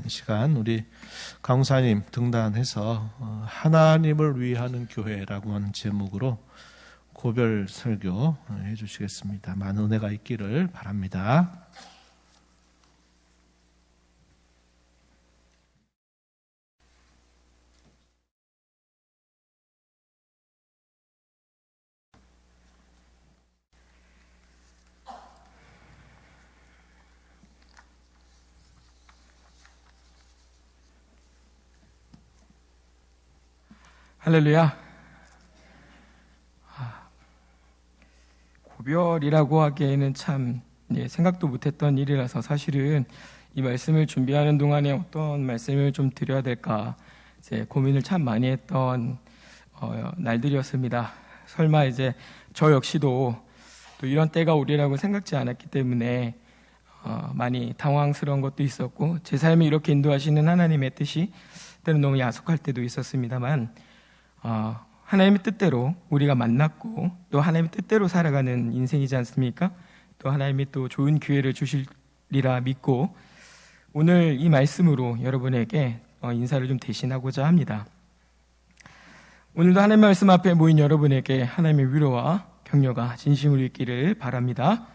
시간 우리 강사님 등단해서 하나님을 위하는 교회라고 하는 제목으로 고별 설교 해주시겠습니다. 많은 은혜가 있기를 바랍니다. 할렐루야. 고별이라고 하기에는 참 생각도 못했던 일이라서 사실은 이 말씀을 준비하는 동안에 어떤 말씀을 좀 드려야 될까 고민을 참 많이 했던 날들이었습니다. 설마 이제 저 역시도 또 이런 때가 오리라고 생각지 않았기 때문에 많이 당황스러운 것도 있었고, 제 삶이 이렇게 인도하시는 하나님의 뜻이 때는 너무 야속할 때도 있었습니다만, 하나님의 뜻대로 우리가 만났고 또 하나님의 뜻대로 살아가는 인생이지 않습니까? 또 하나님이 또 좋은 기회를 주시리라 믿고 오늘 이 말씀으로 여러분에게 인사를 좀 대신하고자 합니다. 오늘도 하나님의 말씀 앞에 모인 여러분에게 하나님의 위로와 격려가 진심으로 있기를 바랍니다.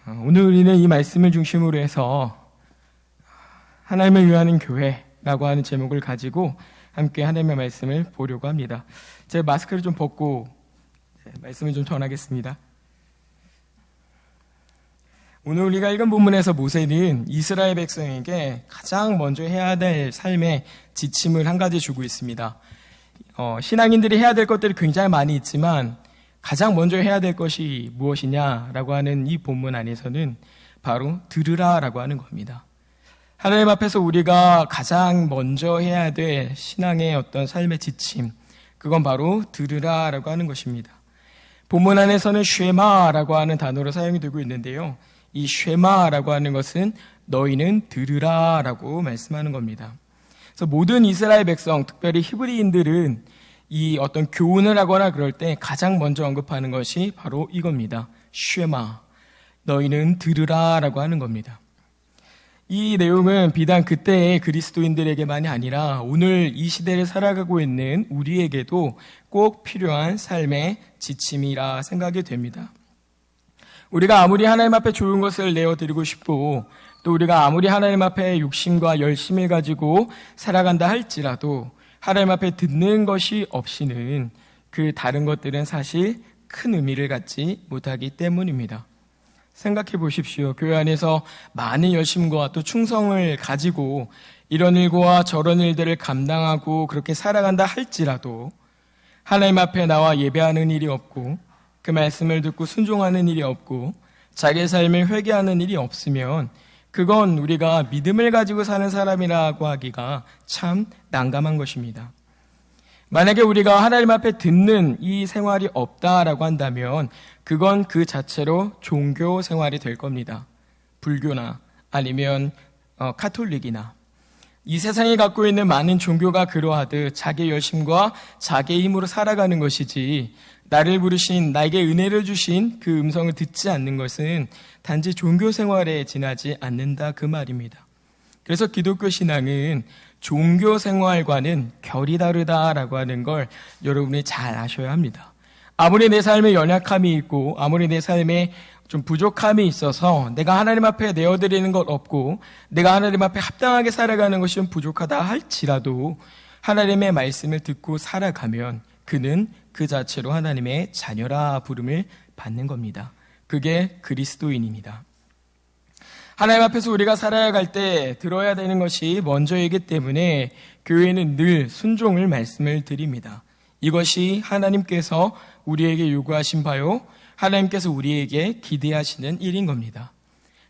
오늘 우리는 이 말씀을 중심으로 해서 하나님을 위하는 교회라고 하는 제목을 가지고 함께 하나님의 말씀을 보려고 합니다. 제가 마스크를 좀 벗고 말씀을 좀 전하겠습니다. 오늘 우리가 읽은 본문에서 모세는 이스라엘 백성에게 가장 먼저 해야 될 삶의 지침을 한 가지 주고 있습니다. 신앙인들이 해야 될 것들이 굉장히 많이 있지만 가장 먼저 해야 될 것이 무엇이냐라고 하는 이 본문 안에서는 바로 들으라라고 하는 겁니다. 하나님 앞에서 우리가 가장 먼저 해야 될 신앙의 어떤 삶의 지침, 그건 바로 들으라라고 하는 것입니다. 본문 안에서는 쉐마라고 하는 단어로 사용이 되고 있는데요. 이 쉐마라고 하는 것은 너희는 들으라라고 말씀하는 겁니다. 그래서 모든 이스라엘 백성, 특별히 히브리인들은 이 어떤 교훈을 하거나 그럴 때 가장 먼저 언급하는 것이 바로 이겁니다. 쉐마, 너희는 들으라라고 하는 겁니다. 이 내용은 비단 그때의 그리스도인들에게만이 아니라 오늘 이 시대를 살아가고 있는 우리에게도 꼭 필요한 삶의 지침이라 생각이 됩니다. 우리가 아무리 하나님 앞에 좋은 것을 내어드리고 싶고 또 우리가 아무리 하나님 앞에 욕심과 열심을 가지고 살아간다 할지라도 하나님 앞에 듣는 것이 없이는 그 다른 것들은 사실 큰 의미를 갖지 못하기 때문입니다. 생각해 보십시오. 교회 안에서 많은 열심과 또 충성을 가지고 이런 일과 저런 일들을 감당하고 그렇게 살아간다 할지라도 하나님 앞에 나와 예배하는 일이 없고 그 말씀을 듣고 순종하는 일이 없고 자기의 삶을 회개하는 일이 없으면 그건 우리가 믿음을 가지고 사는 사람이라고 하기가 참 난감한 것입니다. 만약에 우리가 하나님 앞에 듣는 이 생활이 없다라고 한다면 그건 그 자체로 종교 생활이 될 겁니다. 불교나 아니면 카톨릭이나 이 세상이 갖고 있는 많은 종교가 그러하듯 자기의 열심과 자기의 힘으로 살아가는 것이지 나를 부르신 나에게 은혜를 주신 그 음성을 듣지 않는 것은 단지 종교 생활에 지나지 않는다 그 말입니다. 그래서 기독교 신앙은 종교 생활과는 결이 다르다라고 하는 걸 여러분이 잘 아셔야 합니다. 아무리 내 삶에 연약함이 있고 아무리 내 삶에 좀 부족함이 있어서 내가 하나님 앞에 내어드리는 것 없고 내가 하나님 앞에 합당하게 살아가는 것이 좀 부족하다 할지라도 하나님의 말씀을 듣고 살아가면 그는 그 자체로 하나님의 자녀라 부름을 받는 겁니다. 그게 그리스도인입니다. 하나님 앞에서 우리가 살아야 갈 때 들어야 되는 것이 먼저이기 때문에 교회는 늘 순종을 말씀을 드립니다. 이것이 하나님께서 우리에게 요구하신 바요, 하나님께서 우리에게 기대하시는 일인 겁니다.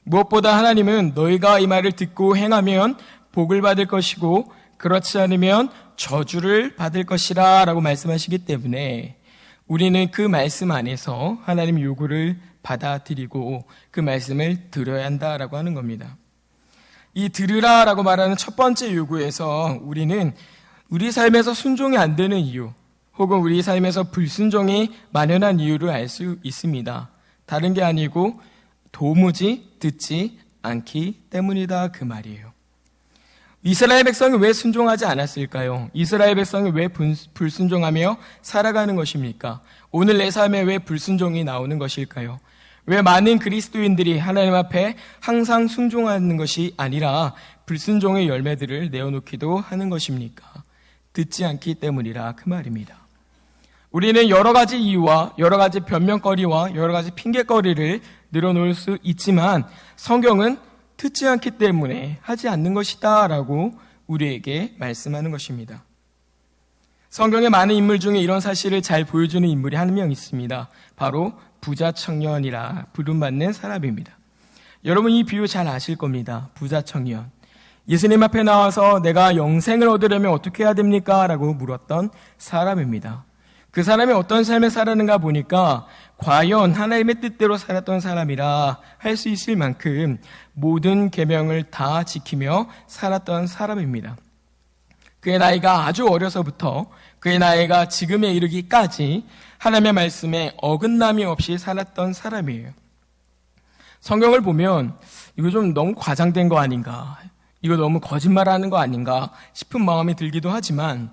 무엇보다 하나님은 너희가 이 말을 듣고 행하면 복을 받을 것이고 그렇지 않으면 저주를 받을 것이라 라고 말씀하시기 때문에 우리는 그 말씀 안에서 하나님 요구를 받아들이고 그 말씀을 들어야 한다라고 하는 겁니다. 이 들으라라고 말하는 첫 번째 요구에서 우리는 우리 삶에서 순종이 안 되는 이유 혹은 우리 삶에서 불순종이 만연한 이유를 알 수 있습니다. 다른 게 아니고 도무지 듣지 않기 때문이다 그 말이에요. 이스라엘 백성이 왜 순종하지 않았을까요? 이스라엘 백성이 왜 불순종하며 살아가는 것입니까? 오늘 내 삶에 왜 불순종이 나오는 것일까요? 왜 많은 그리스도인들이 하나님 앞에 항상 순종하는 것이 아니라 불순종의 열매들을 내어놓기도 하는 것입니까? 듣지 않기 때문이라 그 말입니다. 우리는 여러 가지 이유와 여러 가지 변명거리와 여러 가지 핑계거리를 늘어놓을 수 있지만 성경은 듣지 않기 때문에 하지 않는 것이다 라고 우리에게 말씀하는 것입니다. 성경의 많은 인물 중에 이런 사실을 잘 보여주는 인물이 한 명 있습니다. 바로 부자 청년이라 부름받는 사람입니다. 여러분 이 비유 잘 아실 겁니다. 부자 청년. 예수님 앞에 나와서 내가 영생을 얻으려면 어떻게 해야 됩니까? 라고 물었던 사람입니다. 그 사람이 어떤 삶을 살았는가 보니까 과연 하나님의 뜻대로 살았던 사람이라 할 수 있을 만큼 모든 계명을 다 지키며 살았던 사람입니다. 그의 나이가 아주 어려서부터 그의 나이가 지금에 이르기까지 하나님의 말씀에 어긋남이 없이 살았던 사람이에요. 성경을 보면 이거 좀 너무 과장된 거 아닌가, 이거 너무 거짓말하는 거 아닌가 싶은 마음이 들기도 하지만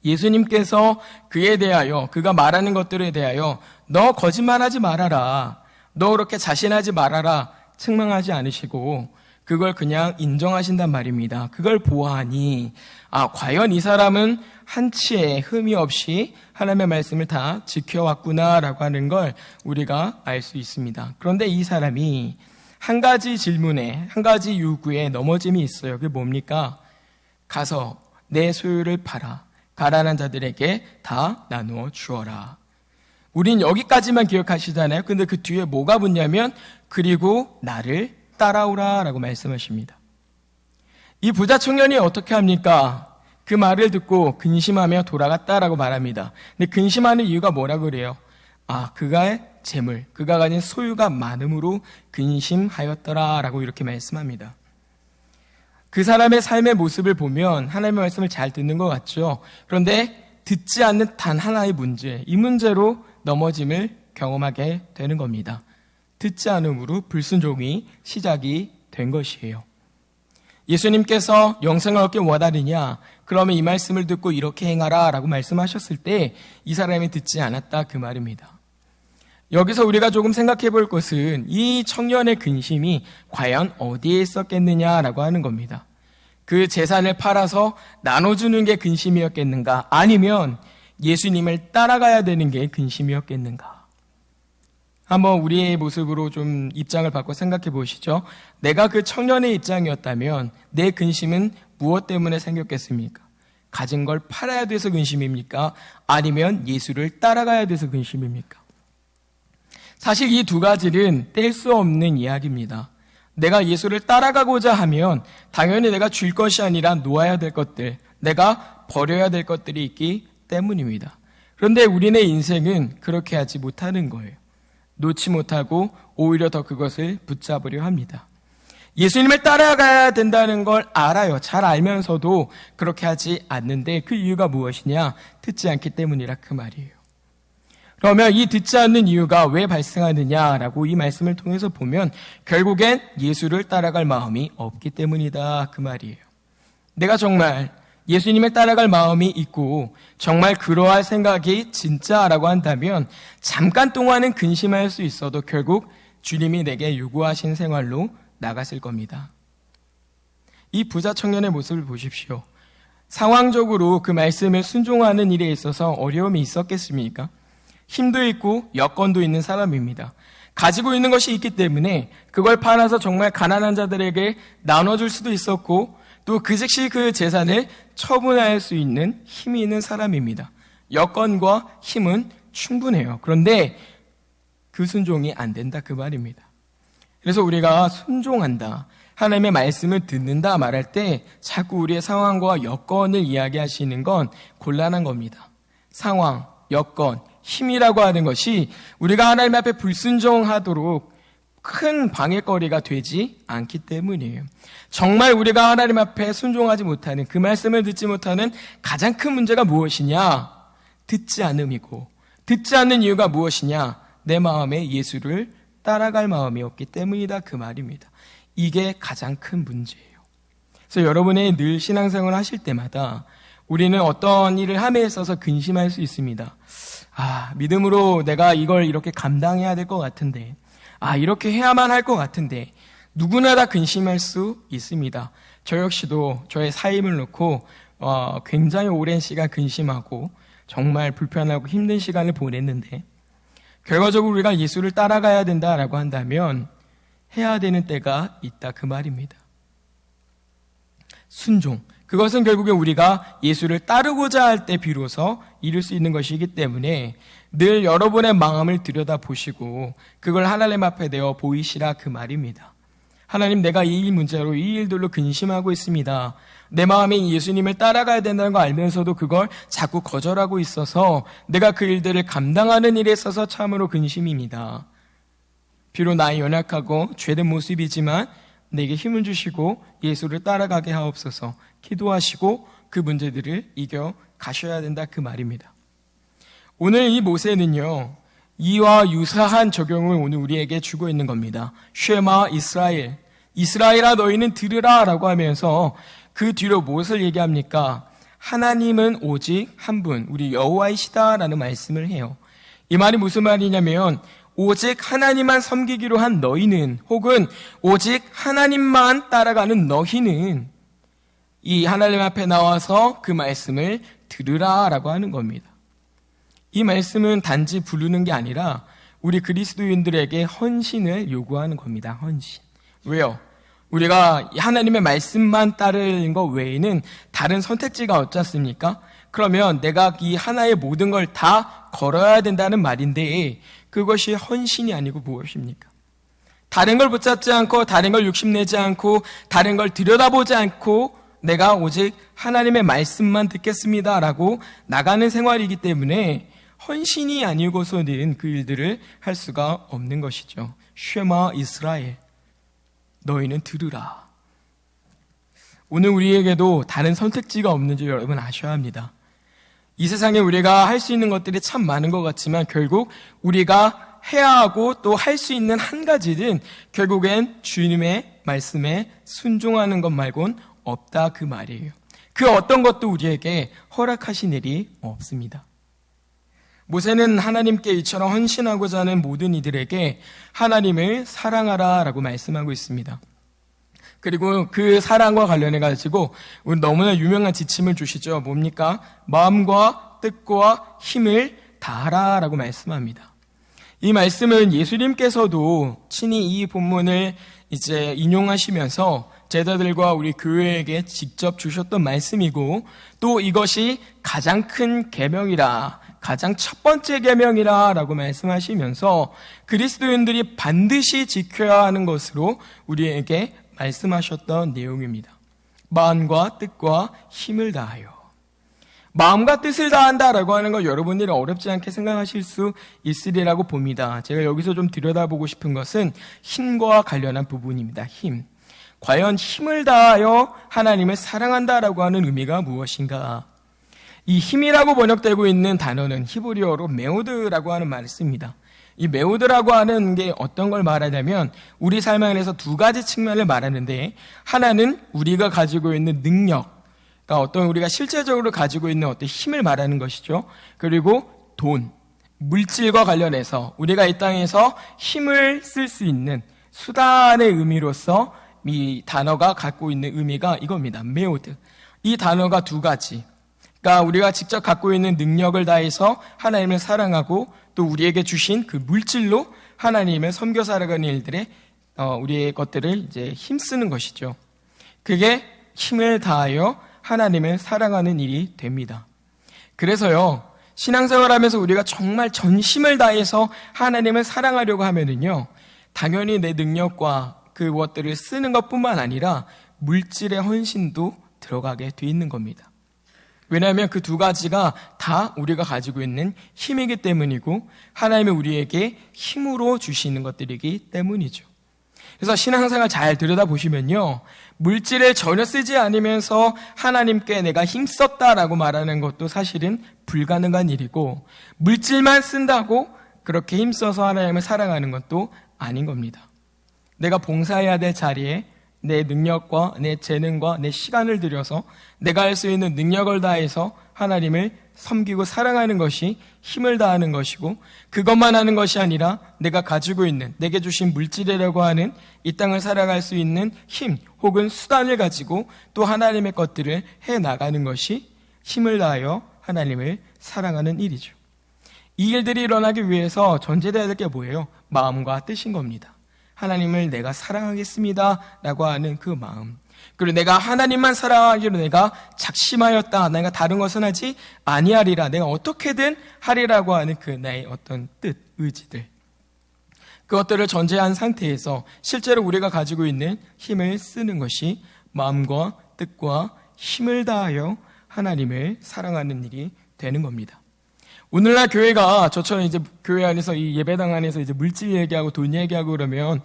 예수님께서 그에 대하여, 그가 말하는 것들에 대하여 너 거짓말하지 말아라, 너 그렇게 자신하지 말아라 책망하지 않으시고 그걸 그냥 인정하신단 말입니다. 그걸 보아하니 과연 이 사람은 한치의 흠이 없이 하나님의 말씀을 다 지켜왔구나라고 하는 걸 우리가 알 수 있습니다. 그런데 이 사람이 한 가지 질문에, 한 가지 요구에 넘어짐이 있어요. 그게 뭡니까? 가서 내 소유를 팔아 가난한 자들에게 다 나누어 주어라. 우린 여기까지만 기억하시잖아요. 근데 그 뒤에 뭐가 붙냐면 그리고 나를 따라오라 라고 말씀하십니다. 이 부자 청년이 어떻게 합니까? 그 말을 듣고 근심하며 돌아갔다라고 말합니다. 근데 근심하는 이유가 뭐라고 그래요? 그가의 재물, 그가 가진 소유가 많음으로 근심하였더라 라고 이렇게 말씀합니다. 그 사람의 삶의 모습을 보면 하나님의 말씀을 잘 듣는 것 같죠. 그런데 듣지 않는 단 하나의 문제, 이 문제로 넘어짐을 경험하게 되는 겁니다. 듣지 않음으로 불순종이 시작이 된 것이에요. 예수님께서 영생을 얻기 원하느냐? 그러면 이 말씀을 듣고 이렇게 행하라 라고 말씀하셨을 때 이 사람이 듣지 않았다 그 말입니다. 여기서 우리가 조금 생각해 볼 것은 이 청년의 근심이 과연 어디에 있었겠느냐라고 하는 겁니다. 그 재산을 팔아서 나눠주는 게 근심이었겠는가? 아니면 예수님을 따라가야 되는 게 근심이었겠는가? 한번 우리의 모습으로 좀 입장을 바꿔 생각해 보시죠. 내가 그 청년의 입장이었다면 내 근심은 무엇 때문에 생겼겠습니까? 가진 걸 팔아야 돼서 근심입니까? 아니면 예수를 따라가야 돼서 근심입니까? 사실 이 두 가지는 뗄 수 없는 이야기입니다. 내가 예수를 따라가고자 하면 당연히 내가 줄 것이 아니라 놓아야 될 것들, 내가 버려야 될 것들이 있기 때문입니다. 그런데 우리의 인생은 그렇게 하지 못하는 거예요. 놓지 못하고 오히려 더 그것을 붙잡으려 합니다. 예수님을 따라가야 된다는 걸 알아요. 잘 알면서도 그렇게 하지 않는데 그 이유가 무엇이냐? 듣지 않기 때문이라 그 말이에요. 그러면 이 듣지 않는 이유가 왜 발생하느냐라고 이 말씀을 통해서 보면 결국엔 예수를 따라갈 마음이 없기 때문이다 그 말이에요. 내가 정말 예수님을 따라갈 마음이 있고 정말 그러할 생각이 진짜라고 한다면 잠깐 동안은 근심할 수 있어도 결국 주님이 내게 요구하신 생활로 나갔을 겁니다. 이 부자 청년의 모습을 보십시오. 상황적으로 그 말씀을 순종하는 일에 있어서 어려움이 있었겠습니까? 힘도 있고 여건도 있는 사람입니다. 가지고 있는 것이 있기 때문에 그걸 팔아서 정말 가난한 자들에게 나눠줄 수도 있었고 또 그 즉시 그 재산을 처분할 수 있는 힘이 있는 사람입니다. 여건과 힘은 충분해요. 그런데 그 순종이 안 된다 그 말입니다. 그래서 우리가 순종한다, 하나님의 말씀을 듣는다 말할 때 자꾸 우리의 상황과 여건을 이야기하시는 건 곤란한 겁니다. 상황, 여건, 힘이라고 하는 것이 우리가 하나님 앞에 불순종하도록 큰 방해거리가 되지 않기 때문이에요. 정말 우리가 하나님 앞에 순종하지 못하는, 그 말씀을 듣지 못하는 가장 큰 문제가 무엇이냐? 듣지 않음이고, 듣지 않는 이유가 무엇이냐? 내 마음에 예수를 따라갈 마음이 없기 때문이다 그 말입니다. 이게 가장 큰 문제예요. 그래서 여러분의 늘 신앙생활을 하실 때마다 우리는 어떤 일을 함에 있어서 근심할 수 있습니다. 믿음으로 내가 이걸 이렇게 감당해야 될 것 같은데, 이렇게 해야만 할 것 같은데, 누구나 다 근심할 수 있습니다. 저 역시도 저의 삶을 놓고 굉장히 오랜 시간 근심하고 정말 불편하고 힘든 시간을 보냈는데, 결과적으로 우리가 예수를 따라가야 된다라고 한다면 해야 되는 때가 있다, 그 말입니다. 순종. 그것은 결국에 우리가 예수를 따르고자 할 때 비로소 이룰 수 있는 것이기 때문에 늘 여러분의 마음을 들여다보시고 그걸 하나님 앞에 내어 보이시라, 그 말입니다. 하나님, 내가 이 일 문제로 이 일들로 근심하고 있습니다. 내 마음에 예수님을 따라가야 된다는 거 알면서도 그걸 자꾸 거절하고 있어서 내가 그 일들을 감당하는 일에 있어서 참으로 근심입니다. 비록 나의 연약하고 죄된 모습이지만 내게 힘을 주시고 예수를 따라가게 하옵소서. 기도하시고 그 문제들을 이겨 가셔야 된다, 그 말입니다. 오늘 이 모세는요, 이와 유사한 적용을 오늘 우리에게 주고 있는 겁니다. 쉐마 이스라엘, 이스라엘아 너희는 들으라 라고 하면서 그 뒤로 무엇을 얘기합니까? 하나님은 오직 한 분, 우리 여호와이시다 라는 말씀을 해요. 이 말이 무슨 말이냐면 오직 하나님만 섬기기로 한 너희는, 혹은 오직 하나님만 따라가는 너희는 이 하나님 앞에 나와서 그 말씀을 들으라 라고 하는 겁니다. 이 말씀은 단지 부르는 게 아니라 우리 그리스도인들에게 헌신을 요구하는 겁니다. 헌신. 왜요? 우리가 하나님의 말씀만 따르는 것 외에는 다른 선택지가 없지 않습니까? 그러면 내가 이 하나의 모든 걸 다 걸어야 된다는 말인데 그것이 헌신이 아니고 무엇입니까? 다른 걸 붙잡지 않고 다른 걸 욕심내지 않고 다른 걸 들여다보지 않고 내가 오직 하나님의 말씀만 듣겠습니다 라고 나가는 생활이기 때문에 헌신이 아니고서는 그 일들을 할 수가 없는 것이죠. 쉐마 이스라엘, 너희는 들으라. 오늘 우리에게도 다른 선택지가 없는지 여러분 아셔야 합니다. 이 세상에 우리가 할 수 있는 것들이 참 많은 것 같지만 결국 우리가 해야 하고 또 할 수 있는 한 가지는 결국엔 주님의 말씀에 순종하는 것 말곤 없다, 그 말이에요. 그 어떤 것도 우리에게 허락하신 일이 없습니다. 모세는 하나님께 이처럼 헌신하고자 하는 모든 이들에게 하나님을 사랑하라 라고 말씀하고 있습니다. 그리고 그 사랑과 관련해 가지고 너무나 유명한 지침을 주시죠. 뭡니까? 마음과 뜻과 힘을 다하라 라고 말씀합니다. 이 말씀은 예수님께서도 친히 이 본문을 이제 인용하시면서 제자들과 우리 교회에게 직접 주셨던 말씀이고, 또 이것이 가장 큰 계명이라, 가장 첫 번째 계명이라 라고 말씀하시면서 그리스도인들이 반드시 지켜야 하는 것으로 우리에게 말씀하셨던 내용입니다. 마음과 뜻과 힘을 다하여. 마음과 뜻을 다한다라고 하는 거 여러분들이 어렵지 않게 생각하실 수 있으리라고 봅니다. 제가 여기서 좀 들여다보고 싶은 것은 힘과 관련한 부분입니다. 힘. 과연 힘을 다하여 하나님을 사랑한다라고 하는 의미가 무엇인가? 이 힘이라고 번역되고 있는 단어는 히브리어로 메오드라고 하는 말을 씁니다. 이 메오드라고 하는 게 어떤 걸 말하냐면 우리 삶 안에서 두 가지 측면을 말하는데, 하나는 우리가 가지고 있는 능력, 그러니까 어떤 우리가 실제적으로 가지고 있는 어떤 힘을 말하는 것이죠. 그리고 돈, 물질과 관련해서 우리가 이 땅에서 힘을 쓸 수 있는 수단의 의미로서 이 단어가 갖고 있는 의미가 이겁니다. 메오드. 이 단어가 두 가지. 그러니까 우리가 직접 갖고 있는 능력을 다해서 하나님을 사랑하고 또 우리에게 주신 그 물질로 하나님을 섬겨 살아가는 일들에 우리의 것들을 이제 힘쓰는 것이죠. 그게 힘을 다하여 하나님을 사랑하는 일이 됩니다. 그래서요, 신앙생활하면서 우리가 정말 전심을 다해서 하나님을 사랑하려고 하면은요, 당연히 내 능력과 그것들을 쓰는 것뿐만 아니라 물질의 헌신도 들어가게 돼 있는 겁니다. 왜냐하면 그 두 가지가 다 우리가 가지고 있는 힘이기 때문이고 하나님이 우리에게 힘으로 주시는 것들이기 때문이죠. 그래서 신앙생활 잘 들여다보시면요, 물질을 전혀 쓰지 않으면서 하나님께 내가 힘썼다라고 말하는 것도 사실은 불가능한 일이고, 물질만 쓴다고 그렇게 힘써서 하나님을 사랑하는 것도 아닌 겁니다. 내가 봉사해야 될 자리에 내 능력과 내 재능과 내 시간을 들여서 내가 할 수 있는 능력을 다해서 하나님을 섬기고 사랑하는 것이 힘을 다하는 것이고, 그것만 하는 것이 아니라 내가 가지고 있는, 내게 주신 물질이라고 하는 이 땅을 살아갈 수 있는 힘 혹은 수단을 가지고 또 하나님의 것들을 해나가는 것이 힘을 다하여 하나님을 사랑하는 일이죠. 이 일들이 일어나기 위해서 전제되어야 될 게 뭐예요? 마음과 뜻인 겁니다. 하나님을 내가 사랑하겠습니다 라고 하는 그 마음, 그리고 내가 하나님만 사랑하기로 내가 작심하였다, 내가 다른 것은 하지 아니하리라, 내가 어떻게든 하리라고 하는 그 나의 어떤 뜻, 의지들, 그것들을 전제한 상태에서 실제로 우리가 가지고 있는 힘을 쓰는 것이 마음과 뜻과 힘을 다하여 하나님을 사랑하는 일이 되는 겁니다. 오늘날 교회가 저처럼 이제 교회 안에서 이 예배당 안에서 이제 물질 얘기하고 돈 얘기하고 그러면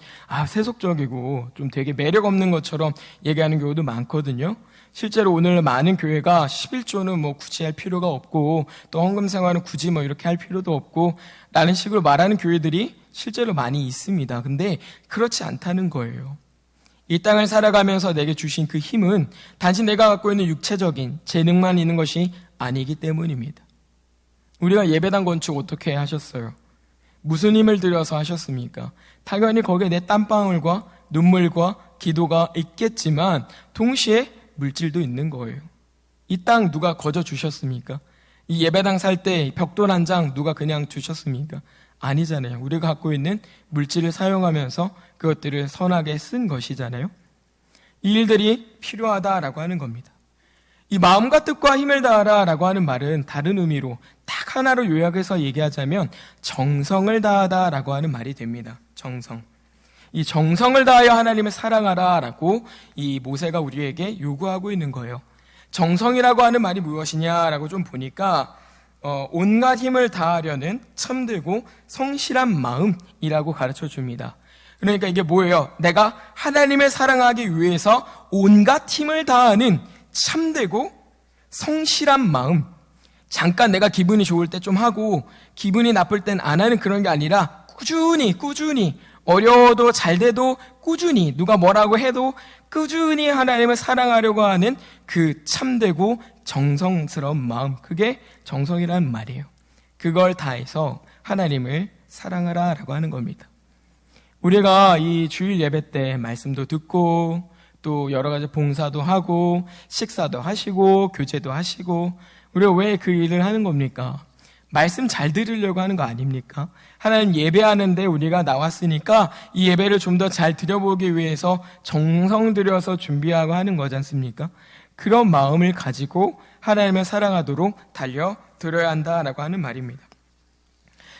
세속적이고 좀 되게 매력 없는 것처럼 얘기하는 경우도 많거든요. 실제로 오늘 많은 교회가 11조는 뭐 굳이 할 필요가 없고 또 헌금 생활은 굳이 뭐 이렇게 할 필요도 없고 라는 식으로 말하는 교회들이 실제로 많이 있습니다. 근데 그렇지 않다는 거예요. 이 땅을 살아가면서 내게 주신 그 힘은 단지 내가 갖고 있는 육체적인 재능만 있는 것이 아니기 때문입니다. 우리가 예배당 건축 어떻게 하셨어요? 무슨 힘을 들여서 하셨습니까? 당연히 거기에 내 땀방울과 눈물과 기도가 있겠지만 동시에 물질도 있는 거예요. 이 땅 누가 거저 주셨습니까? 이 예배당 살 때 벽돌 한 장 누가 그냥 주셨습니까? 아니잖아요. 우리가 갖고 있는 물질을 사용하면서 그것들을 선하게 쓴 것이잖아요. 이 일들이 필요하다라고 하는 겁니다. 이 마음과 뜻과 힘을 다하라 라고 하는 말은 다른 의미로 딱 하나로 요약해서 얘기하자면 정성을 다하다 라고 하는 말이 됩니다. 정성. 이 정성을 다하여 하나님을 사랑하라 라고 이 모세가 우리에게 요구하고 있는 거예요. 정성이라고 하는 말이 무엇이냐라고 좀 보니까 온갖 힘을 다하려는 참되고 성실한 마음이라고 가르쳐 줍니다. 그러니까 이게 뭐예요? 내가 하나님을 사랑하기 위해서 온갖 힘을 다하는 참되고 성실한 마음. 잠깐 내가 기분이 좋을 때 좀 하고 기분이 나쁠 땐 안 하는 그런 게 아니라 꾸준히 어려워도 잘 돼도 꾸준히 누가 뭐라고 해도 꾸준히 하나님을 사랑하려고 하는 그 참되고 정성스러운 마음, 그게 정성이라는 말이에요. 그걸 다해서 하나님을 사랑하라 라고 하는 겁니다. 우리가 이 주일 예배 때 말씀도 듣고 또 여러 가지 봉사도 하고 식사도 하시고 교제도 하시고 우리가 왜 그 일을 하는 겁니까? 말씀 잘 들으려고 하는 거 아닙니까? 하나님 예배하는데 우리가 나왔으니까 이 예배를 좀 더 잘 드려보기 위해서 정성 들여서 준비하고 하는 거지 않습니까? 그런 마음을 가지고 하나님을 사랑하도록 달려들어야 한다라고 하는 말입니다.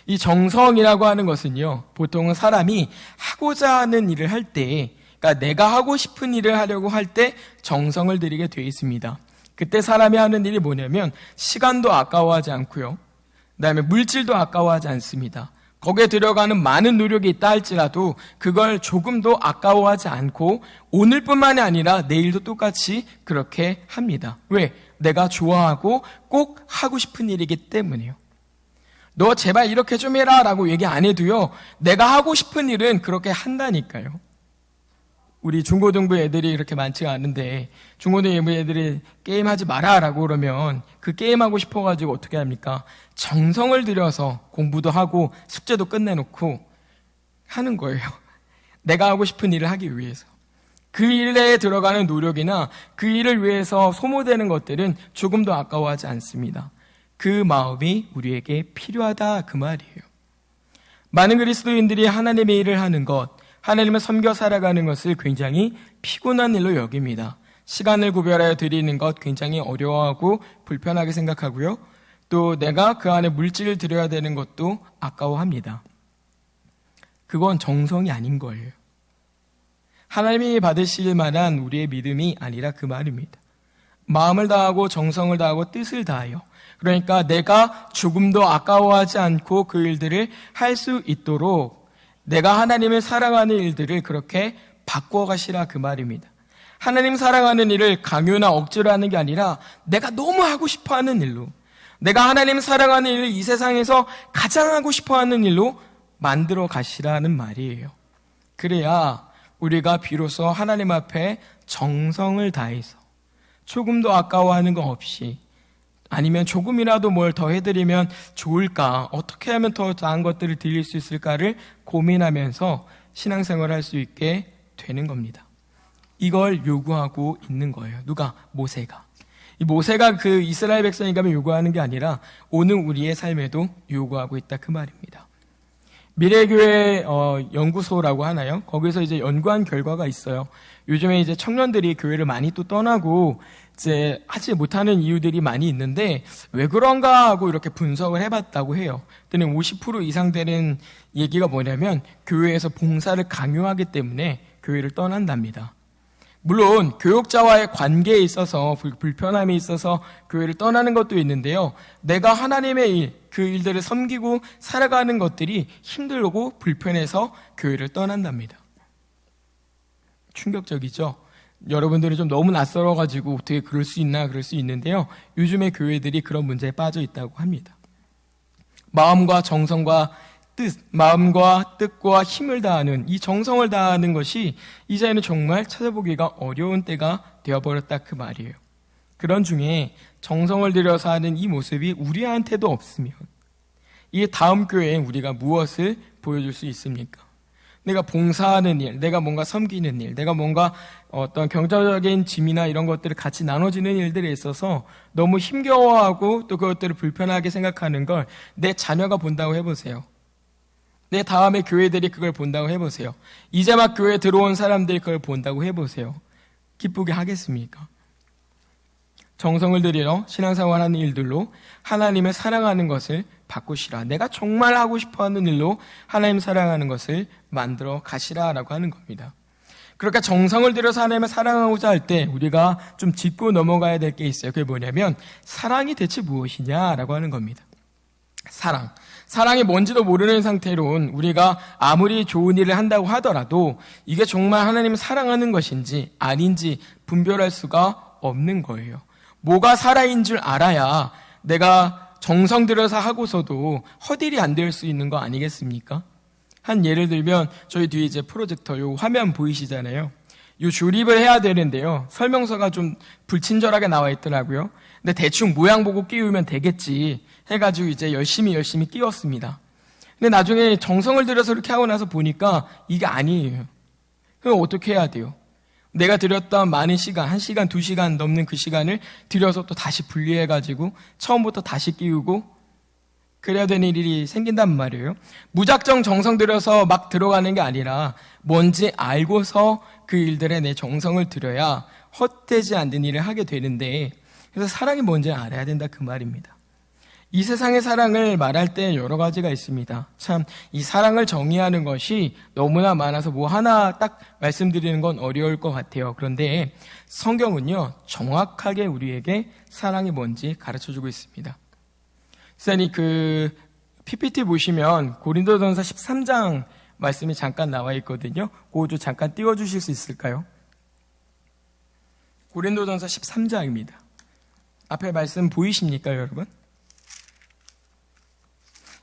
이 정성이라고 하는 것은요, 보통은 사람이 하고자 하는 일을 할 때, 그러니까 내가 하고 싶은 일을 하려고 할 때 정성을 들이게 되어 있습니다. 그때 사람이 하는 일이 뭐냐면 시간도 아까워하지 않고요, 그다음에 물질도 아까워하지 않습니다. 거기에 들어가는 많은 노력이 있다 할지라도 그걸 조금도 아까워하지 않고 오늘뿐만이 아니라 내일도 똑같이 그렇게 합니다. 왜? 내가 좋아하고 꼭 하고 싶은 일이기 때문이에요. 너 제발 이렇게 좀 해라 라고 얘기 안 해도요, 내가 하고 싶은 일은 그렇게 한다니까요. 우리 중고등부 애들이 이렇게 많지가 않은데 중고등부 애들이 게임하지 마라 라고 그러면 그 게임하고 싶어가지고 어떻게 합니까? 정성을 들여서 공부도 하고 숙제도 끝내놓고 하는 거예요. 내가 하고 싶은 일을 하기 위해서. 그 일에 들어가는 노력이나 그 일을 위해서 소모되는 것들은 조금도 아까워하지 않습니다. 그 마음이 우리에게 필요하다 그 말이에요. 많은 그리스도인들이 하나님의 일을 하는 것, 하나님을 섬겨 살아가는 것을 굉장히 피곤한 일로 여깁니다. 시간을 구별하여 드리는 것 굉장히 어려워하고 불편하게 생각하고요. 또 내가 그 안에 물질을 들여야 되는 것도 아까워합니다. 그건 정성이 아닌 거예요. 하나님이 받으실 만한 우리의 믿음이 아니라 그 말입니다. 마음을 다하고 정성을 다하고 뜻을 다하여, 그러니까 내가 조금도 아까워하지 않고 그 일들을 할 수 있도록 내가 하나님을 사랑하는 일들을 그렇게 바꿔가시라 그 말입니다. 하나님 사랑하는 일을 강요나 억지로 하는 게 아니라 내가 너무 하고 싶어하는 일로, 내가 하나님 사랑하는 일을 이 세상에서 가장 하고 싶어하는 일로 만들어 가시라는 말이에요. 그래야 우리가 비로소 하나님 앞에 정성을 다해서 조금도 아까워하는 거 없이, 아니면 조금이라도 뭘 더 해드리면 좋을까, 어떻게 하면 더 나은 것들을 드릴 수 있을까를 고민하면서 신앙생활을 할 수 있게 되는 겁니다. 이걸 요구하고 있는 거예요. 누가? 모세가. 이 모세가 그 이스라엘 백성에게 요구하는 게 아니라 오늘 우리의 삶에도 요구하고 있다, 그 말입니다. 미래교회 연구소라고 하나요? 거기서 이제 연구한 결과가 있어요. 요즘에 이제 청년들이 교회를 많이 또 떠나고 이제 하지 못하는 이유들이 많이 있는데 왜 그런가 하고 이렇게 분석을 해봤다고 해요. 그랬더니 50% 이상 되는 얘기가 뭐냐면 교회에서 봉사를 강요하기 때문에 교회를 떠난답니다. 물론 교육자와의 관계에 있어서 불편함이 있어서 교회를 떠나는 것도 있는데요. 내가 하나님의 일, 그 일들을 섬기고 살아가는 것들이 힘들고 불편해서 교회를 떠난답니다. 충격적이죠? 여러분들이 좀 너무 낯설어가지고 어떻게 그럴 수 있나 그럴 수 있는데요. 요즘의 교회들이 그런 문제에 빠져 있다고 합니다. 마음과 정성과 마음과 뜻과 힘을 다하는, 이 정성을 다하는 것이 이제는 정말 찾아보기가 어려운 때가 되어버렸다, 그 말이에요. 그런 중에 정성을 들여서 하는 이 모습이 우리한테도 없으면 이 다음 교회에 우리가 무엇을 보여줄 수 있습니까? 내가 봉사하는 일, 내가 뭔가 섬기는 일, 내가 뭔가 어떤 경제적인 짐이나 이런 것들을 같이 나눠지는 일들에 있어서 너무 힘겨워하고 또 그것들을 불편하게 생각하는 걸 내 자녀가 본다고 해보세요. 내 다음에 교회들이 그걸 본다고 해보세요. 이제 막 교회에 들어온 사람들이 그걸 본다고 해보세요. 기쁘게 하겠습니까? 정성을 들여 신앙생활하는 일들로 하나님을 사랑하는 것을 바꾸시라. 내가 정말 하고 싶어하는 일로 하나님 사랑하는 것을 만들어 가시라라고 하는 겁니다. 그러니까 정성을 들여서 하나님을 사랑하고자 할 때 우리가 좀 짚고 넘어가야 될 게 있어요. 그게 뭐냐면 사랑이 대체 무엇이냐라고 하는 겁니다. 사랑이 뭔지도 모르는 상태로는 우리가 아무리 좋은 일을 한다고 하더라도 이게 정말 하나님을 사랑하는 것인지 아닌지 분별할 수가 없는 거예요. 뭐가 사랑인 줄 알아야 내가 정성 들여서 하고서도 허딜이 안 될 수 있는 거 아니겠습니까? 한 예를 들면 저희 뒤에 이제 프로젝터 요 화면 보이시잖아요. 요 조립을 해야 되는데요. 설명서가 좀 불친절하게 나와 있더라고요. 근데 대충 모양 보고 끼우면 되겠지 해가지고 이제 열심히 끼웠습니다. 근데 나중에 정성을 들여서 이렇게 하고 나서 보니까 이게 아니에요. 그럼 어떻게 해야 돼요? 내가 들였던 많은 시간, 1시간, 2시간 넘는 그 시간을 들여서 또 다시 분리해가지고 처음부터 다시 끼우고 그래야 되는 일이 생긴단 말이에요. 무작정 정성 들여서 막 들어가는 게 아니라 뭔지 알고서 그 일들에 내 정성을 들여야 헛되지 않는 일을 하게 되는데, 그래서 사랑이 뭔지 알아야 된다, 그 말입니다. 이 세상의 사랑을 말할 때 여러 가지가 있습니다. 참, 이 사랑을 정의하는 것이 너무나 많아서 뭐 하나 딱 말씀드리는 건 어려울 것 같아요. 그런데 성경은요, 정확하게 우리에게 사랑이 뭔지 가르쳐주고 있습니다. 선생님, 그 PPT 보시면 고린도전서 13장 말씀이 잠깐 나와 있거든요. 그거 좀 잠깐 띄워주실 수 있을까요? 고린도전서 13장입니다. 앞에 말씀 보이십니까, 여러분?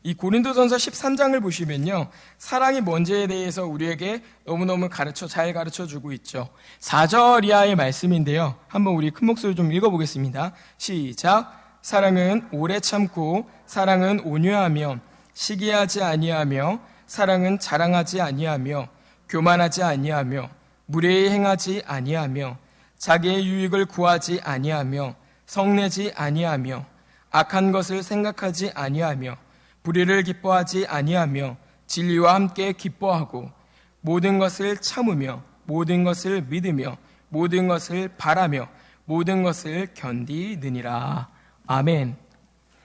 이 고린도전서 13장을 보시면요, 사랑이 뭔지에 대해서 우리에게 너무너무 잘 가르쳐주고 있죠. 4절 이하의 말씀인데요, 한번 우리 큰 목소리 좀 읽어보겠습니다. 시작. 사랑은 오래 참고, 사랑은 온유하며, 시기하지 아니하며, 사랑은 자랑하지 아니하며, 교만하지 아니하며, 무례히 행하지 아니하며, 자기의 유익을 구하지 아니하며, 성내지 아니하며, 악한 것을 생각하지 아니하며, 불의를 기뻐하지 아니하며, 진리와 함께 기뻐하고, 모든 것을 참으며, 모든 것을 믿으며, 모든 것을 바라며, 모든 것을 견디느니라. 아멘.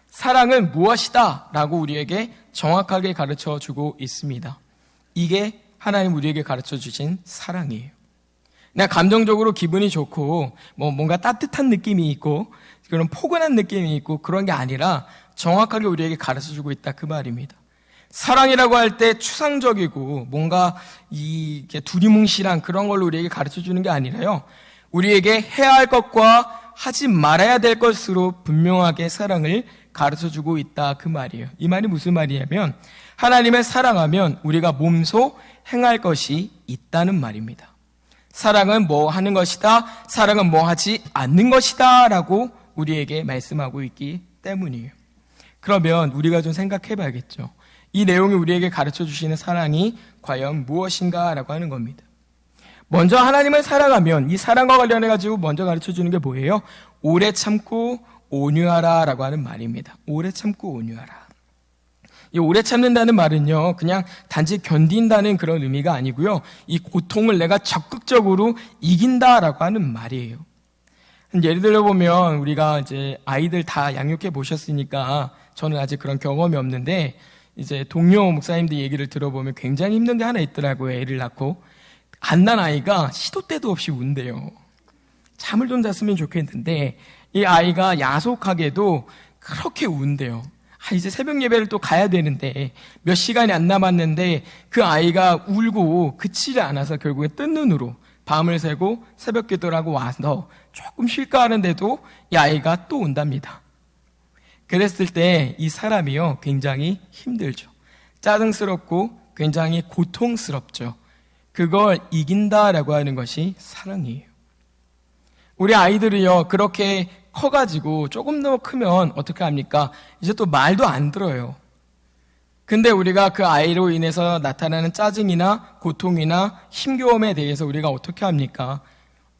사랑은 무엇이다? 라고 우리에게 정확하게 가르쳐주고 있습니다. 이게 하나님 우리에게 가르쳐주신 사랑이에요. 그냥 감정적으로 기분이 좋고 뭔가 따뜻한 느낌이 있고 그런 포근한 느낌이 있고 그런 게 아니라 정확하게 우리에게 가르쳐주고 있다, 그 말입니다. 사랑이라고 할 때 추상적이고 뭔가 이게 두리뭉실한 그런 걸로 우리에게 가르쳐주는 게 아니라요, 우리에게 해야 할 것과 하지 말아야 될 것으로 분명하게 사랑을 가르쳐주고 있다, 그 말이에요. 이 말이 무슨 말이냐면 하나님을 사랑하면 우리가 몸소 행할 것이 있다는 말입니다. 사랑은 뭐 하는 것이다, 사랑은 뭐 하지 않는 것이다 라고 우리에게 말씀하고 있기 때문이에요. 그러면 우리가 좀 생각해 봐야겠죠. 이 내용이 우리에게 가르쳐 주시는 사랑이 과연 무엇인가 라고 하는 겁니다. 먼저 하나님을 사랑하면 이 사랑과 관련해 가지고 먼저 가르쳐 주는 게 뭐예요? 오래 참고 온유하라 라고 하는 말입니다. 오래 참고 온유하라. 이 오래 참는다는 말은요, 그냥 단지 견딘다는 그런 의미가 아니고요, 이 고통을 내가 적극적으로 이긴다라고 하는 말이에요. 예를 들어 보면 우리가 이제 아이들 다 양육해 보셨으니까 저는 아직 그런 경험이 없는데 이제 동료 목사님들 얘기를 들어보면 굉장히 힘든 게 하나 있더라고요. 애를 낳고 안 난 아이가 시도 때도 없이 운대요. 잠을 좀 잤으면 좋겠는데 이 아이가 야속하게도 그렇게 운대요. 이제 새벽 예배를 또 가야 되는데 몇 시간이 안 남았는데 그 아이가 울고 그치지 않아서 결국에 뜬 눈으로 밤을 새고 새벽 기도를 하고 와서 조금 쉴까 하는데도 이 아이가 또 온답니다. 그랬을 때 이 사람이요, 굉장히 힘들죠. 짜증스럽고 굉장히 고통스럽죠. 그걸 이긴다라고 하는 것이 사랑이에요. 우리 아이들이요, 그렇게 커가지고 조금 더 크면 어떻게 합니까? 이제 또 말도 안 들어요. 근데 우리가 그 아이로 인해서 나타나는 짜증이나 고통이나 힘겨움에 대해서 우리가 어떻게 합니까?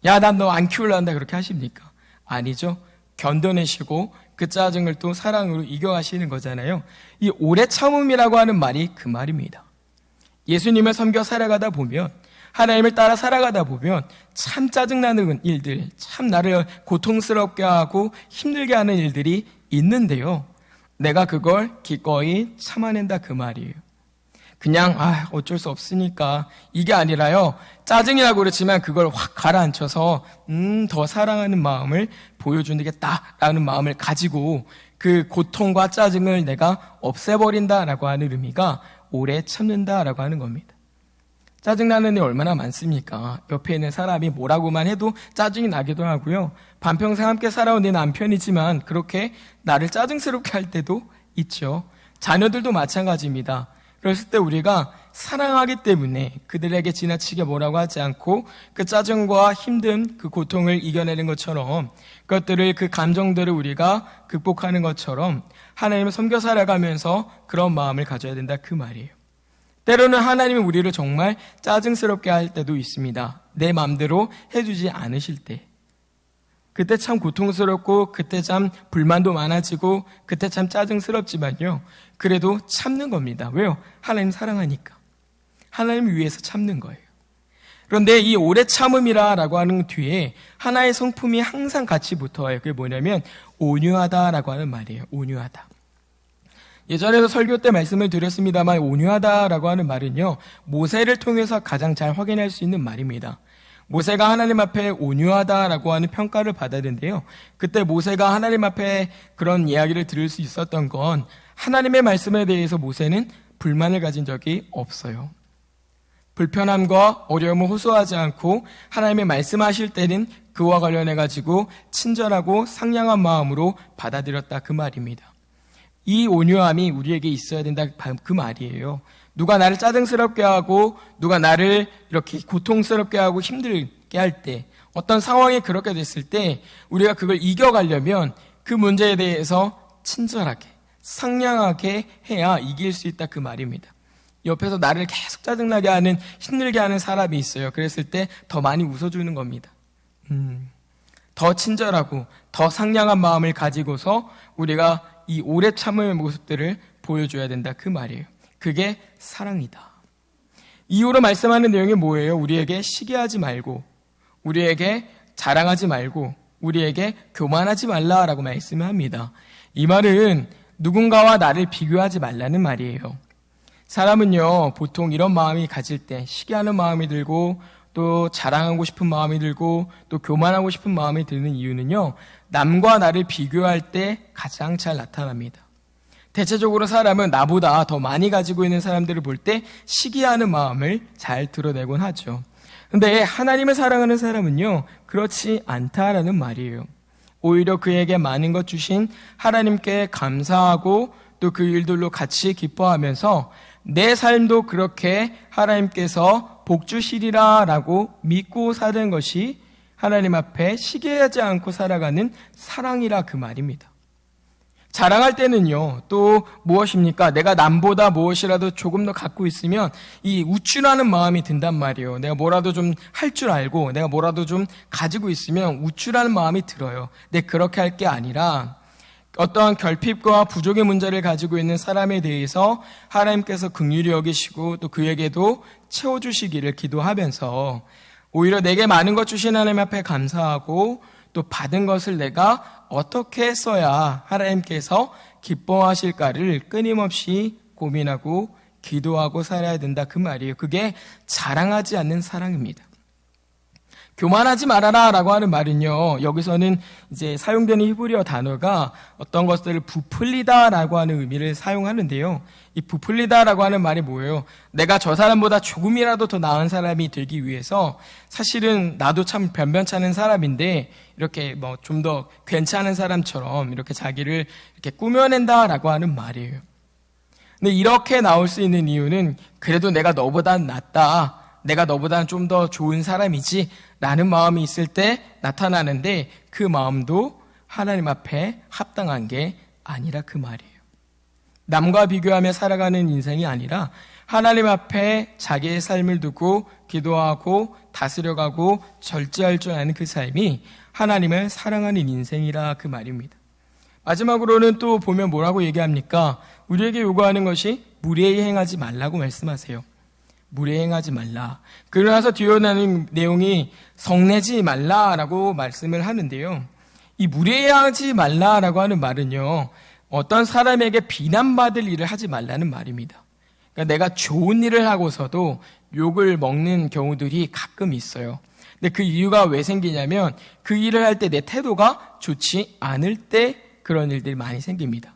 야, 난 너 안 키우려 한다 그렇게 하십니까? 아니죠. 견뎌내시고 그 짜증을 또 사랑으로 이겨가시는 거잖아요. 이 오래 참음이라고 하는 말이 그 말입니다. 예수님을 섬겨 살아가다 보면, 하나님을 따라 살아가다 보면 참 짜증나는 일들, 참 나를 고통스럽게 하고 힘들게 하는 일들이 있는데요, 내가 그걸 기꺼이 참아낸다 그 말이에요. 그냥 어쩔 수 없으니까 이게 아니라요, 짜증이라고 그렇지만 그걸 확 가라앉혀서 더 사랑하는 마음을 보여주겠다라는 마음을 가지고 그 고통과 짜증을 내가 없애버린다라고 하는 의미가 오래 참는다라고 하는 겁니다. 짜증나는 일 얼마나 많습니까? 옆에 있는 사람이 뭐라고만 해도 짜증이 나기도 하고요, 반평생 함께 살아온 내 남편이지만 그렇게 나를 짜증스럽게 할 때도 있죠. 자녀들도 마찬가지입니다. 그랬을 때 우리가 사랑하기 때문에 그들에게 지나치게 뭐라고 하지 않고 그 짜증과 힘든 그 고통을 이겨내는 것처럼, 그것들을, 그 감정들을 우리가 극복하는 것처럼 하나님을 섬겨 살아가면서 그런 마음을 가져야 된다 그 말이에요. 때로는 하나님이 우리를 정말 짜증스럽게 할 때도 있습니다. 내 마음대로 해주지 않으실 때. 그때 참 고통스럽고 그때 참 불만도 많아지고 그때 참 짜증스럽지만요, 그래도 참는 겁니다. 왜요? 하나님 사랑하니까. 하나님을 위해서 참는 거예요. 그런데 이 오래 참음이라고 하는 뒤에 하나의 성품이 항상 같이 붙어요. 그게 뭐냐면 온유하다라고 하는 말이에요. 온유하다. 예전에도 설교 때 말씀을 드렸습니다만 온유하다라고 하는 말은요, 모세를 통해서 가장 잘 확인할 수 있는 말입니다. 모세가 하나님 앞에 온유하다라고 하는 평가를 받았는데요, 그때 모세가 하나님 앞에 그런 이야기를 들을 수 있었던 건 하나님의 말씀에 대해서 모세는 불만을 가진 적이 없어요. 불편함과 어려움을 호소하지 않고 하나님의 말씀하실 때는 그와 관련해 가지고 친절하고 상냥한 마음으로 받아들였다 그 말입니다. 이 온유함이 우리에게 있어야 된다 그 말이에요. 누가 나를 짜증스럽게 하고 누가 나를 이렇게 고통스럽게 하고 힘들게 할 때, 어떤 상황이 그렇게 됐을 때 우리가 그걸 이겨가려면 그 문제에 대해서 친절하게 상냥하게 해야 이길 수 있다 그 말입니다. 옆에서 나를 계속 짜증나게 하는, 힘들게 하는 사람이 있어요. 그랬을 때 더 많이 웃어주는 겁니다. 더 친절하고 더 상냥한 마음을 가지고서 우리가 이 오래 참을 모습들을 보여줘야 된다 그 말이에요. 그게 사랑이다. 이후로 말씀하는 내용이 뭐예요? 우리에게 시기하지 말고, 우리에게 자랑하지 말고, 우리에게 교만하지 말라라고 말씀을 합니다. 이 말은 누군가와 나를 비교하지 말라는 말이에요. 사람은요, 보통 이런 마음이 가질 때, 시기하는 마음이 들고 또 자랑하고 싶은 마음이 들고 또 교만하고 싶은 마음이 드는 이유는요, 남과 나를 비교할 때 가장 잘 나타납니다. 대체적으로 사람은 나보다 더 많이 가지고 있는 사람들을 볼 때 시기하는 마음을 잘 드러내곤 하죠. 근데 하나님을 사랑하는 사람은요, 그렇지 않다라는 말이에요. 오히려 그에게 많은 것 주신 하나님께 감사하고 또 그 일들로 같이 기뻐하면서 내 삶도 그렇게 하나님께서 복 주시리라 라고 믿고 사는 것이 하나님 앞에 시기하지 않고 살아가는 사랑이라 그 말입니다. 자랑할 때는요, 또 무엇입니까? 내가 남보다 무엇이라도 조금 더 갖고 있으면 이 우쭐하는 마음이 든단 말이에요. 내가 뭐라도 좀 할 줄 알고 내가 뭐라도 좀 가지고 있으면 우쭐하는 마음이 들어요. 근데 그렇게 할 게 아니라 어떤 결핍과 부족의 문제를 가지고 있는 사람에 대해서 하나님께서 긍휼히 여기시고 또 그에게도 채워주시기를 기도하면서 오히려 내게 많은 것 주신 하나님 앞에 감사하고 또 받은 것을 내가 어떻게 써야 하나님께서 기뻐하실까를 끊임없이 고민하고 기도하고 살아야 된다 그 말이에요. 그게 자랑하지 않는 사랑입니다. 교만하지 말아라 라고 하는 말은요, 여기서는 이제 사용되는 히브리어 단어가 어떤 것들을 부풀리다 라고 하는 의미를 사용하는데요. 이 부풀리다 라고 하는 말이 뭐예요? 내가 저 사람보다 조금이라도 더 나은 사람이 되기 위해서 사실은 나도 참 변변찮은 사람인데 이렇게 뭐 좀 더 괜찮은 사람처럼 이렇게 자기를 이렇게 꾸며낸다 라고 하는 말이에요. 근데 이렇게 나올 수 있는 이유는 그래도 내가 너보단 낫다. 내가 너보다는 좀 더 좋은 사람이지 라는 마음이 있을 때 나타나는데 그 마음도 하나님 앞에 합당한 게 아니라 그 말이에요. 남과 비교하며 살아가는 인생이 아니라 하나님 앞에 자기의 삶을 두고 기도하고 다스려가고 절제할 줄 아는 그 삶이 하나님을 사랑하는 인생이라 그 말입니다. 마지막으로는 또 보면 뭐라고 얘기합니까? 우리에게 요구하는 것이 무례히 행하지 말라고 말씀하세요. 무례히 행하지 말라. 그러나서 뒤에 나는 내용이 성내지 말라라고 말씀을 하는데요. 이 무례히 하지 말라라고 하는 말은요, 어떤 사람에게 비난받을 일을 하지 말라는 말입니다. 그러니까 내가 좋은 일을 하고서도 욕을 먹는 경우들이 가끔 있어요. 근데 그 이유가 왜 생기냐면 그 일을 할 때 내 태도가 좋지 않을 때 그런 일들이 많이 생깁니다.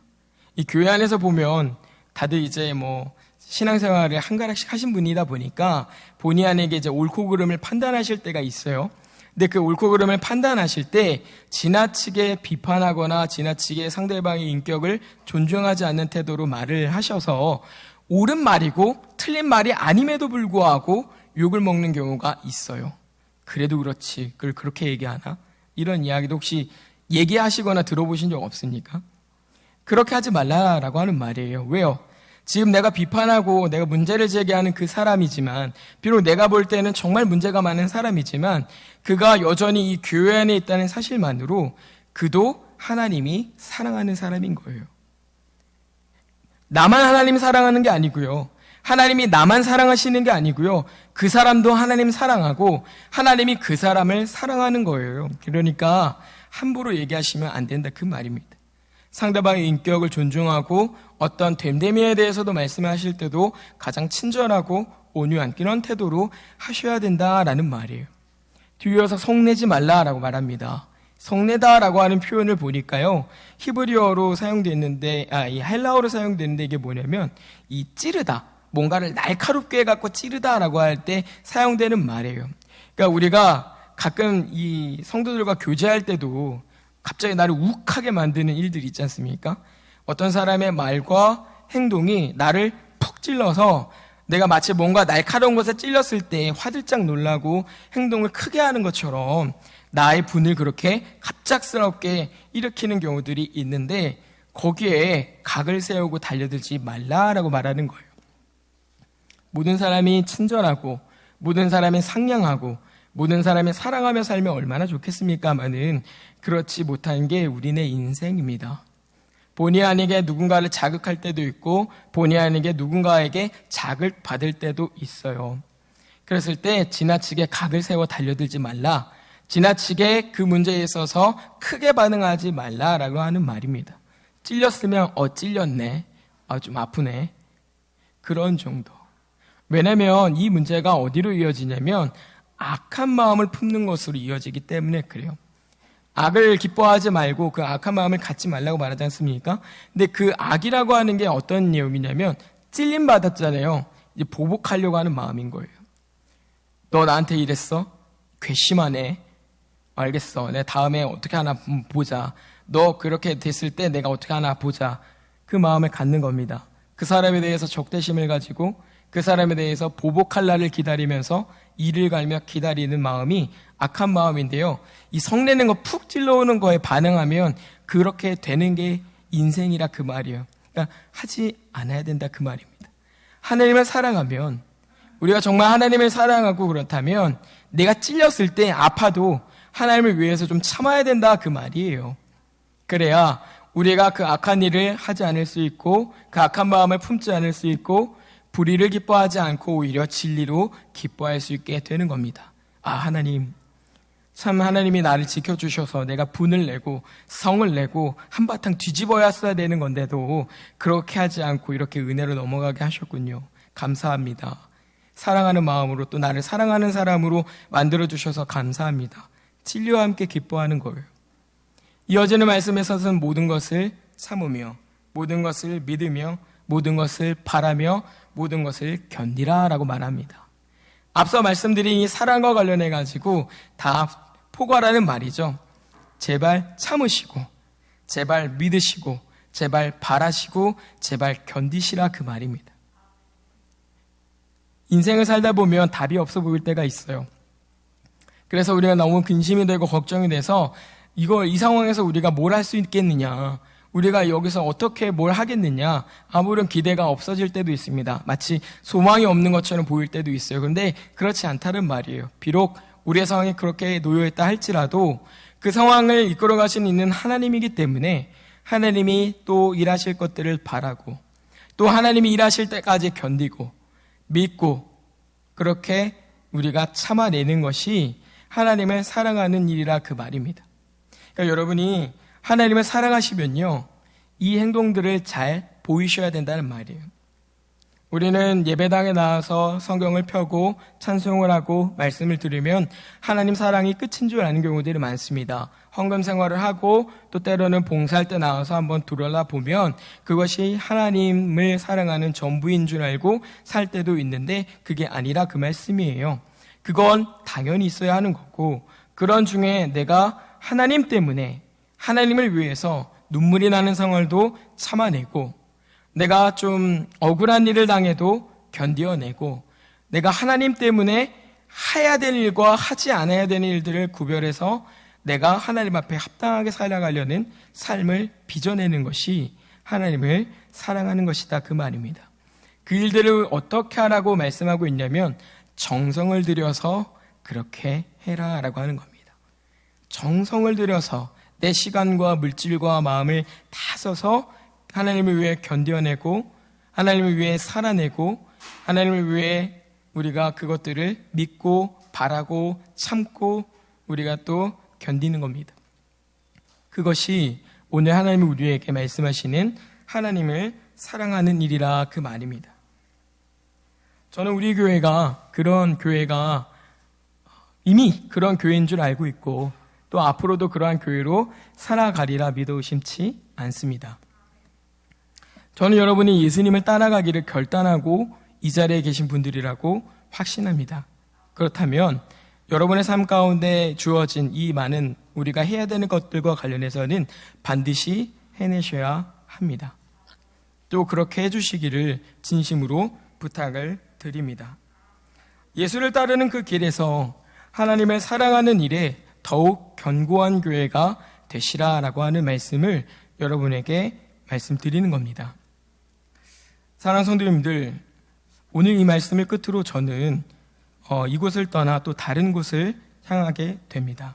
이 교회 안에서 보면 다들 이제 뭐 신앙생활을 한 가락씩 하신 분이다 보니까 본의 아니게 이제 옳고 그름을 판단하실 때가 있어요. 근데 그 옳고 그름을 판단하실 때 지나치게 비판하거나 지나치게 상대방의 인격을 존중하지 않는 태도로 말을 하셔서 옳은 말이고 틀린 말이 아님에도 불구하고 욕을 먹는 경우가 있어요. 그래도 그렇지, 그걸 그렇게 얘기하나? 이런 이야기도 혹시 얘기하시거나 들어보신 적 없습니까? 그렇게 하지 말라라고 하는 말이에요. 왜요? 지금 내가 비판하고 내가 문제를 제기하는 그 사람이지만, 비록 내가 볼 때는 정말 문제가 많은 사람이지만 그가 여전히 이 교회 안에 있다는 사실만으로 그도 하나님이 사랑하는 사람인 거예요. 나만 하나님 사랑하는 게 아니고요, 하나님이 나만 사랑하시는 게 아니고요, 그 사람도 하나님 사랑하고 하나님이 그 사람을 사랑하는 거예요. 그러니까 함부로 얘기하시면 안 된다 그 말입니다. 상대방의 인격을 존중하고 어떤 됨됨이에 대해서도 말씀하실 때도 가장 친절하고 온유한 그런 태도로 하셔야 된다라는 말이에요. 뒤이어서 성내지 말라라고 말합니다. 성내다라고 하는 표현을 보니까요, 히브리어로 사용되는데, 이 헬라어로 사용되는데 이게 뭐냐면 이 찌르다, 뭔가를 날카롭게 해갖고 찌르다라고 할 때 사용되는 말이에요. 그러니까 우리가 가끔 이 성도들과 교제할 때도 갑자기 나를 욱하게 만드는 일들이 있지 않습니까? 어떤 사람의 말과 행동이 나를 푹 찔러서 내가 마치 뭔가 날카로운 것에 찔렸을 때 화들짝 놀라고 행동을 크게 하는 것처럼 나의 분을 그렇게 갑작스럽게 일으키는 경우들이 있는데 거기에 각을 세우고 달려들지 말라라고 말하는 거예요. 모든 사람이 친절하고 모든 사람이 상냥하고 모든 사람이 사랑하며 살면 얼마나 좋겠습니까마는 그렇지 못한 게 우리네 인생입니다. 본의 아니게 누군가를 자극할 때도 있고 본의 아니게 누군가에게 자극받을 때도 있어요. 그랬을 때 지나치게 각을 세워 달려들지 말라, 지나치게 그 문제에 있어서 크게 반응하지 말라라고 하는 말입니다. 찔렸으면 찔렸네, 좀 아프네, 그런 정도. 왜냐면 이 문제가 어디로 이어지냐면 악한 마음을 품는 것으로 이어지기 때문에 그래요. 악을 기뻐하지 말고 그 악한 마음을 갖지 말라고 말하지 않습니까? 근데 그 악이라고 하는 게 어떤 내용이냐면 찔림 받았잖아요. 이제 보복하려고 하는 마음인 거예요. 너 나한테 이랬어? 괘씸하네. 알겠어. 내가 다음에 어떻게 하나 보자. 너 그렇게 됐을 때 내가 어떻게 하나 보자. 그 마음을 갖는 겁니다. 그 사람에 대해서 적대심을 가지고 그 사람에 대해서 보복할 날을 기다리면서 이를 갈며 기다리는 마음이 악한 마음인데요. 이 성내는 거 푹 찔러오는 거에 반응하면 그렇게 되는 게 인생이라 그 말이에요. 그러니까 하지 않아야 된다 그 말입니다. 하나님을 사랑하면, 우리가 정말 하나님을 사랑하고 그렇다면 내가 찔렸을 때 아파도 하나님을 위해서 좀 참아야 된다 그 말이에요. 그래야 우리가 그 악한 일을 하지 않을 수 있고 그 악한 마음을 품지 않을 수 있고 불의를 기뻐하지 않고 오히려 진리로 기뻐할 수 있게 되는 겁니다. 아, 하나님, 참 하나님이 나를 지켜주셔서 내가 분을 내고 성을 내고 한바탕 뒤집어야 써야 되는 건데도 그렇게 하지 않고 이렇게 은혜로 넘어가게 하셨군요. 감사합니다. 사랑하는 마음으로 또 나를 사랑하는 사람으로 만들어주셔서 감사합니다. 진리와 함께 기뻐하는 거예요. 이어지는 말씀에서는 모든 것을 참으며 모든 것을 믿으며 모든 것을 바라며 모든 것을 견디라 라고 말합니다. 앞서 말씀드린 이 사랑과 관련해 가지고 다 포괄하는 말이죠. 제발 참으시고 제발 믿으시고 제발 바라시고 제발 견디시라 그 말입니다. 인생을 살다 보면 답이 없어 보일 때가 있어요. 그래서 우리가 너무 근심이 되고 걱정이 돼서 이 상황에서 우리가 뭘 할 수 있겠느냐, 우리가 여기서 어떻게 뭘 하겠느냐, 아무런 기대가 없어질 때도 있습니다. 마치 소망이 없는 것처럼 보일 때도 있어요. 그런데 그렇지 않다는 말이에요. 비록 우리의 상황이 그렇게 놓여있다 할지라도 그 상황을 이끌어 가시는 있는 하나님이기 때문에 하나님이 또 일하실 것들을 바라고 또 하나님이 일하실 때까지 견디고 믿고 그렇게 우리가 참아내는 것이 하나님을 사랑하는 일이라 그 말입니다. 그러니까 여러분이 하나님을 사랑하시면요, 이 행동들을 잘 보이셔야 된다는 말이에요. 우리는 예배당에 나와서 성경을 펴고 찬송을 하고 말씀을 들으면 하나님 사랑이 끝인 줄 아는 경우들이 많습니다. 헌금 생활을 하고 또 때로는 봉사할 때 나와서 한번 들여다보면 그것이 하나님을 사랑하는 전부인 줄 알고 살 때도 있는데 그게 아니라 그 말씀이에요. 그건 당연히 있어야 하는 거고, 그런 중에 내가 하나님 때문에 하나님을 위해서 눈물이 나는 상황도 참아내고 내가 좀 억울한 일을 당해도 견뎌내고 내가 하나님 때문에 해야 될 일과 하지 않아야 되는 일들을 구별해서 내가 하나님 앞에 합당하게 살아가려는 삶을 빚어내는 것이 하나님을 사랑하는 것이다 그 말입니다. 그 일들을 어떻게 하라고 말씀하고 있냐면 정성을 들여서 그렇게 해라 라고 하는 겁니다. 정성을 들여서 내 시간과 물질과 마음을 다 써서 하나님을 위해 견뎌내고 하나님을 위해 살아내고 하나님을 위해 우리가 그것들을 믿고 바라고 참고 우리가 또 견디는 겁니다. 그것이 오늘 하나님이 우리에게 말씀하시는 하나님을 사랑하는 일이라 그 말입니다. 저는 우리 교회가 그런 교회가 이미 그런 교회인 줄 알고 있고 또 앞으로도 그러한 교회로 살아가리라 믿어 의심치 않습니다. 저는 여러분이 예수님을 따라가기를 결단하고 이 자리에 계신 분들이라고 확신합니다. 그렇다면 여러분의 삶 가운데 주어진 이 많은 우리가 해야 되는 것들과 관련해서는 반드시 해내셔야 합니다. 또 그렇게 해주시기를 진심으로 부탁을 드립니다. 예수를 따르는 그 길에서 하나님을 사랑하는 일에 더욱 견고한 교회가 되시라라고 하는 말씀을 여러분에게 말씀드리는 겁니다. 사랑하는 성도님들, 오늘 이 말씀을 끝으로 저는 이곳을 떠나 또 다른 곳을 향하게 됩니다.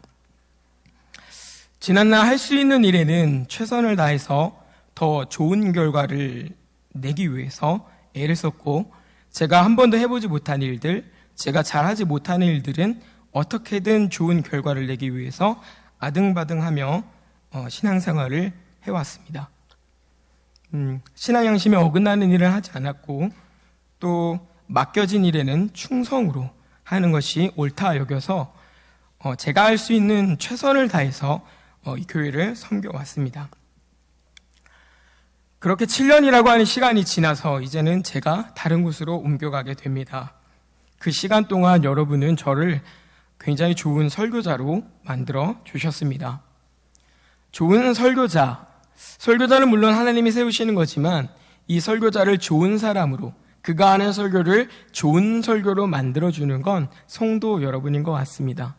지난날 할 수 있는 일에는 최선을 다해서 더 좋은 결과를 내기 위해서 애를 썼고, 제가 한 번도 해보지 못한 일들, 제가 잘하지 못하는 일들은 어떻게든 좋은 결과를 내기 위해서 아등바등하며 신앙생활을 해왔습니다. 신앙 양심에 어긋나는 일을 하지 않았고 또 맡겨진 일에는 충성으로 하는 것이 옳다 여겨서 제가 할 수 있는 최선을 다해서 이 교회를 섬겨왔습니다. 그렇게 7년이라고 하는 시간이 지나서 이제는 제가 다른 곳으로 옮겨가게 됩니다. 그 시간 동안 여러분은 저를 굉장히 좋은 설교자로 만들어 주셨습니다. 좋은 설교자는 물론 하나님이 세우시는 거지만 이 설교자를 좋은 사람으로, 그가 하는 설교를 좋은 설교로 만들어주는 건 성도 여러분인 것 같습니다.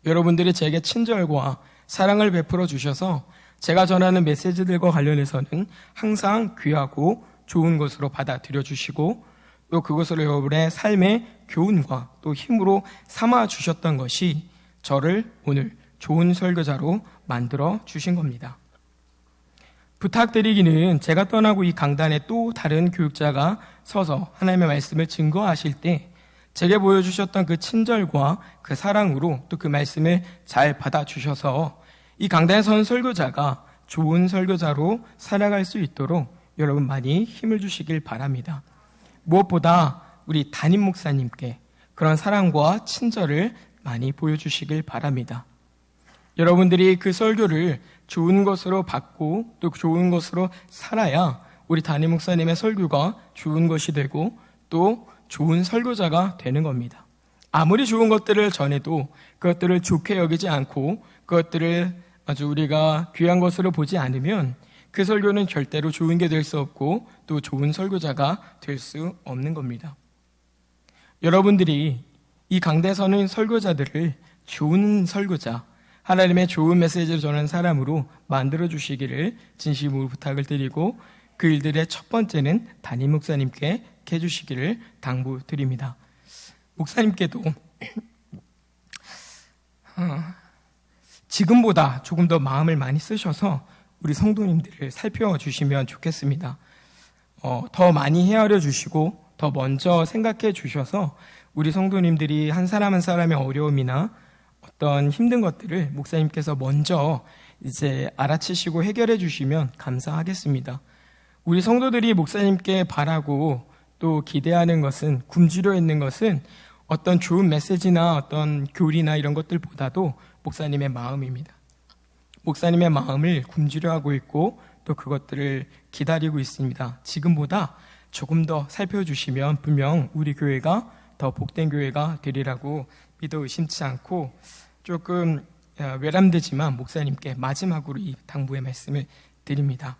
여러분들이 제게 친절과 사랑을 베풀어 주셔서 제가 전하는 메시지들과 관련해서는 항상 귀하고 좋은 것으로 받아들여 주시고, 또 그것을 여러분의 삶의 교훈과 또 힘으로 삼아 주셨던 것이 저를 오늘 좋은 설교자로 만들어 주신 겁니다. 부탁드리기는 제가 떠나고 이 강단에 또 다른 교육자가 서서 하나님의 말씀을 증거하실 때 제게 보여주셨던 그 친절과 그 사랑으로 또 그 말씀을 잘 받아주셔서 이 강단에 선 설교자가 좋은 설교자로 살아갈 수 있도록 여러분 많이 힘을 주시길 바랍니다. 무엇보다 우리 담임 목사님께 그런 사랑과 친절을 많이 보여주시길 바랍니다. 여러분들이 그 설교를 좋은 것으로 받고 또 좋은 것으로 살아야 우리 담임 목사님의 설교가 좋은 것이 되고 또 좋은 설교자가 되는 겁니다. 아무리 좋은 것들을 전해도 그것들을 좋게 여기지 않고 그것들을 아주 우리가 귀한 것으로 보지 않으면 그 설교는 절대로 좋은 게 될 수 없고 또 좋은 설교자가 될 수 없는 겁니다. 여러분들이 이 강대에 서는 설교자들을 좋은 설교자, 하나님의 좋은 메시지를 전하는 사람으로 만들어주시기를 진심으로 부탁을 드리고 그 일들의 첫 번째는 담임 목사님께 해주시기를 당부드립니다. 목사님께도 지금보다 조금 더 마음을 많이 쓰셔서 우리 성도님들을 살펴주시면 좋겠습니다. 더 많이 헤아려 주시고 더 먼저 생각해 주셔서 우리 성도님들이 한 사람 한 사람의 어려움이나 어떤 힘든 것들을 목사님께서 먼저 이제 알아채시고 해결해 주시면 감사하겠습니다. 우리 성도들이 목사님께 바라고 또 기대하는 것은, 굶주려 있는 것은 어떤 좋은 메시지나 어떤 교리나 이런 것들보다도 목사님의 마음입니다. 목사님의 마음을 굶주려 하고 있고 또 그것들을 기다리고 있습니다. 지금보다 조금 더 살펴주시면 분명 우리 교회가 더 복된 교회가 되리라고 믿어 의심치 않고 조금 외람되지만 목사님께 마지막으로 이 당부의 말씀을 드립니다.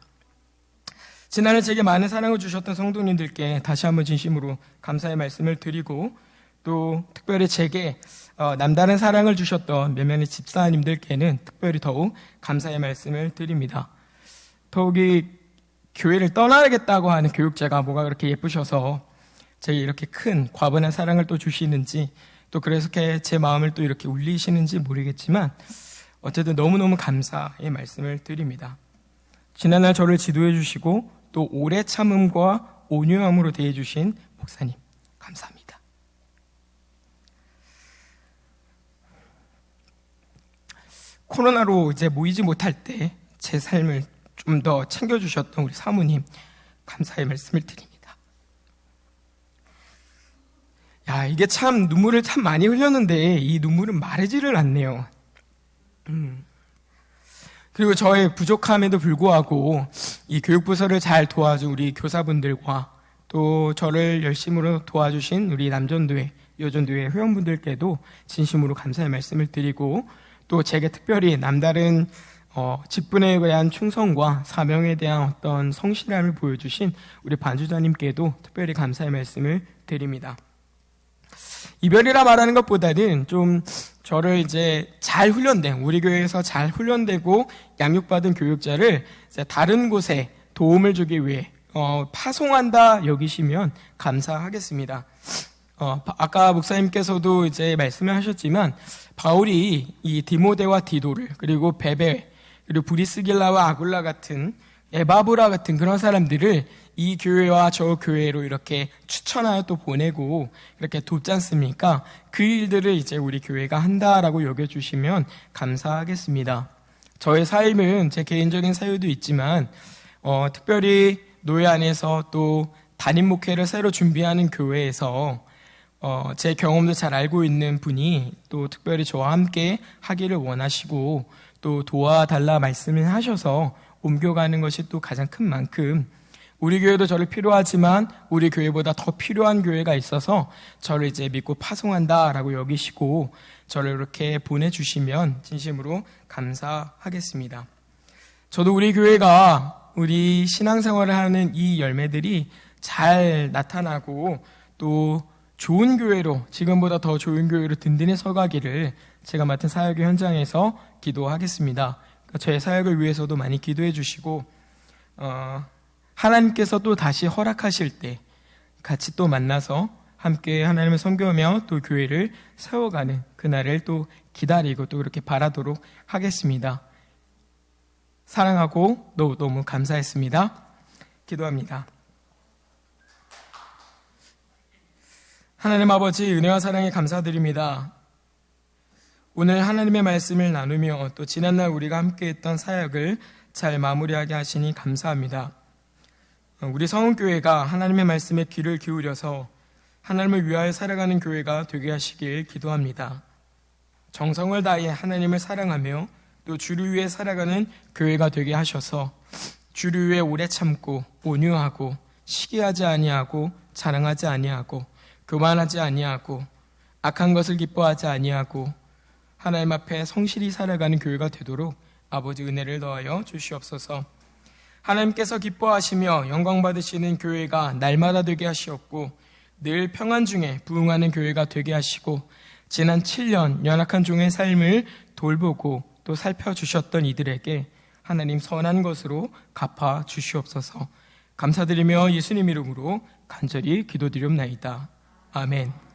지난해 제게 많은 사랑을 주셨던 성도님들께 다시 한번 진심으로 감사의 말씀을 드리고 또 특별히 제게 남다른 사랑을 주셨던 몇몇의 집사님들께는 특별히 더욱 감사의 말씀을 드립니다. 더욱이 교회를 떠나야겠다고 하는 교육자가 뭐가 그렇게 예쁘셔서 제게 이렇게 큰 과분한 사랑을 또 주시는지 또 그래서 제 마음을 또 이렇게 울리시는지 모르겠지만 어쨌든 너무너무 감사의 말씀을 드립니다. 지난날 저를 지도해 주시고 또 오래 참음과 온유함으로 대해 주신 목사님 감사합니다. 코로나로 이제 모이지 못할 때 제 삶을 좀 더 챙겨주셨던 우리 사모님 감사의 말씀을 드립니다. 야, 이게 참 눈물을 참 많이 흘렸는데 이 눈물은 마르지를 않네요. 그리고 저의 부족함에도 불구하고 이 교육부서를 잘 도와준 우리 교사분들과 또 저를 열심으로 도와주신 우리 남전도회, 여전도회 회원분들께도 진심으로 감사의 말씀을 드리고 또 제게 특별히 남다른 직분에 대한 충성과 사명에 대한 어떤 성실함을 보여주신 우리 반주자님께도 특별히 감사의 말씀을 드립니다. 이별이라 말하는 것보다는 좀 저를 이제 잘 훈련된, 우리 교회에서 잘 훈련되고 양육받은 교육자를 이제 다른 곳에 도움을 주기 위해 파송한다 여기시면 감사하겠습니다. 아까 목사님께서도 이제 말씀을 하셨지만 바울이 이 디모데와 디도를 그리고 베베 그리고 브리스길라와 아굴라 같은 에바브라 같은 그런 사람들을 이 교회와 저 교회로 이렇게 추천하여 또 보내고 이렇게 돕지 않습니까? 그 일들을 이제 우리 교회가 한다라고 여겨주시면 감사하겠습니다. 저의 삶은 제 개인적인 사유도 있지만 특별히 노예 안에서 또 담임 목회를 새로 준비하는 교회에서 제 경험도 잘 알고 있는 분이 또 특별히 저와 함께 하기를 원하시고 또 도와달라 말씀을 하셔서 옮겨가는 것이 또 가장 큰 만큼 우리 교회도 저를 필요하지만 우리 교회보다 더 필요한 교회가 있어서 저를 이제 믿고 파송한다라고 여기시고 저를 이렇게 보내주시면 진심으로 감사하겠습니다. 저도 우리 교회가 우리 신앙생활을 하는 이 열매들이 잘 나타나고 또 좋은 교회로, 지금보다 더 좋은 교회로 든든히 서가기를 제가 맡은 사역의 현장에서 기도하겠습니다. 저의 사역을 위해서도 많이 기도해 주시고, 하나님께서 또 다시 허락하실 때 같이 또 만나서 함께 하나님을 섬겨며 또 교회를 세워가는 그날을 또 기다리고 또 그렇게 바라도록 하겠습니다. 사랑하고 너무 감사했습니다. 기도합니다. 하나님 아버지, 은혜와 사랑에 감사드립니다. 오늘 하나님의 말씀을 나누며 또 지난날 우리가 함께했던 사역을 잘 마무리하게 하시니 감사합니다. 우리 성은교회가 하나님의 말씀에 귀를 기울여서 하나님을 위하여 살아가는 교회가 되게 하시길 기도합니다. 정성을 다해 하나님을 사랑하며 또 주를 위해 살아가는 교회가 되게 하셔서 주를 위해 오래 참고 온유하고 시기하지 아니하고 자랑하지 아니하고 교만하지 아니하고 악한 것을 기뻐하지 아니하고 하나님 앞에 성실히 살아가는 교회가 되도록 아버지 은혜를 더하여 주시옵소서. 하나님께서 기뻐하시며 영광 받으시는 교회가 날마다 되게 하시옵고 늘 평안 중에 부흥하는 교회가 되게 하시고 지난 7년 연약한 종의 삶을 돌보고 또 살펴주셨던 이들에게 하나님 선한 것으로 갚아 주시옵소서. 감사드리며 예수님 이름으로 간절히 기도드리옵나이다. 아멘.